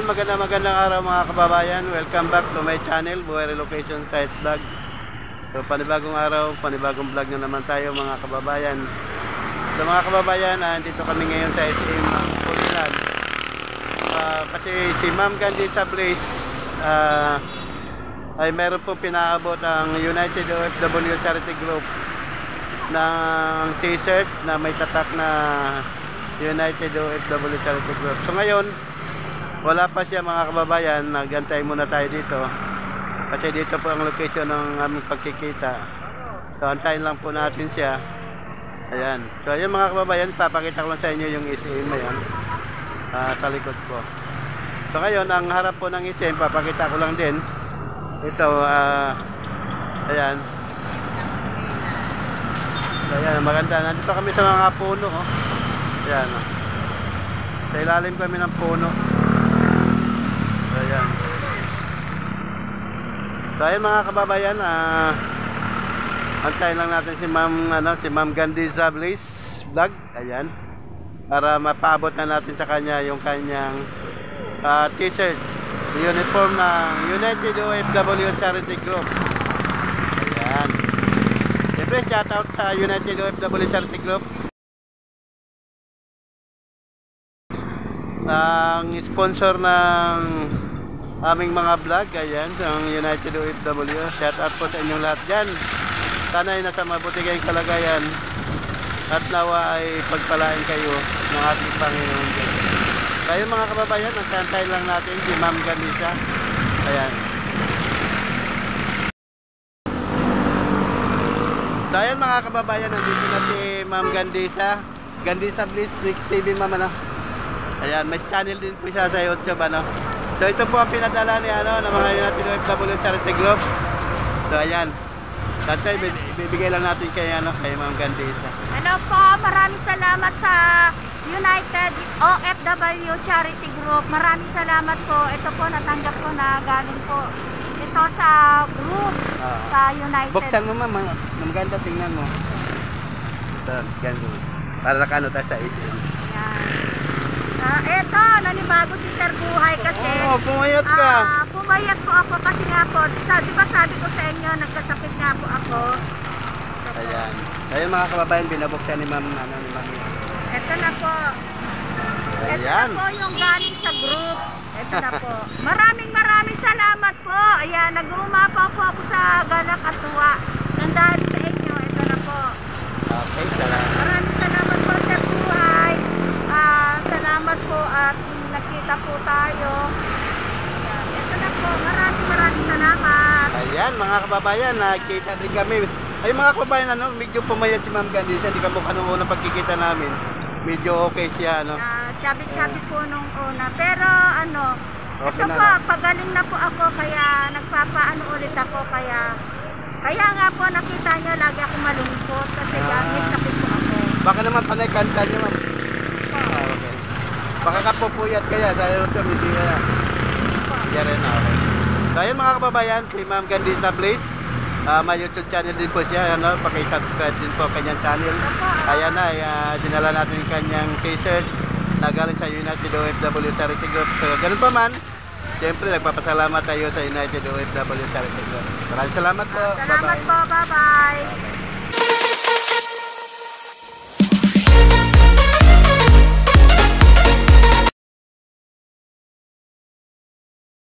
magandang araw mga kababayan. Welcome back to my channel, Buhay Relocation Site Vlog. So panibagong araw, panibagong vlog na naman tayo mga kababayan. So mga kababayan, dito kami ngayon sa SM Pulilan. Kasi si Ma'am Gandhi sa Blaze ay meron po pinaabot ang United OFW Charity Group ng t-shirt na may tatak na United OFW Charity Group. So ngayon, wala pa siya mga kababayan, nagantay muna tayo dito kasi dito po ang location ng aming pagkikita. So antayin lang po natin siya. Ayan. So ayun mga kababayan, papakita ko lang sa inyo yung SM na yan sa likod ko. So ngayon, ang harap po ng SM, papakita ko lang din ito, ayan. Ayan, maganda. Nandito kami sa mga puno, oh. Ayan, oh. Sa ilalim kami ng puno. Ayan. So ayan mga kababayan, antayin lang natin si Ma'am Gandhi sa Blaze Vlog. Ayan. Para mapaabot na natin sa kanya yung kanyang t-shirt, uniform ng United OFW Charity Group. Ayan. Siyempre, shout out sa United OFW Charity Group. Ang sponsor ng aming mga vlog, ayan, ang United OFW. Shout out po sa inyong lahat dyan. Sana ay nasa mabuti kayong kalagayan at nawa ay pagpalain kayo ng ating Panginoon Diyos. Kaya mga kababayan, nagkantay lang natin si Ma'am Gandhi. Ayan. So ayan mga kababayan, nandito na si Ma'am Gandhi sa Blaze TV, Ma'am, ano? Ayan, may channel din po siya sa YouTube, ano? So ito po ang pinadala ni ng mga United OFW Charity Group. So ayan. Tatay, bibigay lang natin kay Ma'am Gandhi. Hello po, maraming salamat sa United OFW Charity Group. Maraming salamat po. Ito po, natanggap ko na galing po ito sa group sa United. Buksan mo, Ma'am. Ma'am Gandhi, tingnan mo. Ito, ganun. Para nakano tayo sa SM. Ito, nanibago si Sir Buhay kasi pumayat ka. Pumayat po ako kasi nga po, diba sabi ko sa inyo, nagkasakit nga po ako. Ayan. Ayun mga kababayan, binabuksan ni Ma'am Ito na po. Ayan. Ito na po yung galing sa group. Ito na po. Maraming salamat po. Ayan, nag-uumapaw po ako sa galak at tuwa. Nandahal sa inyo. Ito na po. Okay, salamat. Maraming salamat po, Sir Buhay. Salamat po at nakita po tayo. Ayan. Ito na po. Maraming salamat. Ayan mga kababayan, nakita din kami. Ay mga kababayan, medyo pumayat si Ma'am Gandhi. Hindi ka mukha nung unang pagkikita namin. Medyo okay siya, Chabi-chabi po nung una. Pero okay ito na po, pagaling na po ako, kaya nagpapaano ulit ako. Kaya nga po nakita nyo, lagi ako malungkot kasi may sakit po ako. Baka naman panay kanta nyo, Ma'am. Okay. Baka kapupuyat kaya dahil ito, hindi kaya. Hindi rin na, okay. So ayun mga kababayan, si Ma'am Gandhi sa Blaze. May YouTube channel din po siya, paki-subscribe din po kanyang channel. Kaya na, dinala natin yung kanyang t-shirt na galing sa United OFW Charity Group. So ganun pa man, siyempre nagpapasalamat tayo sa United OFW Charity Group. Maraming salamat po. Salamat po, bye-bye.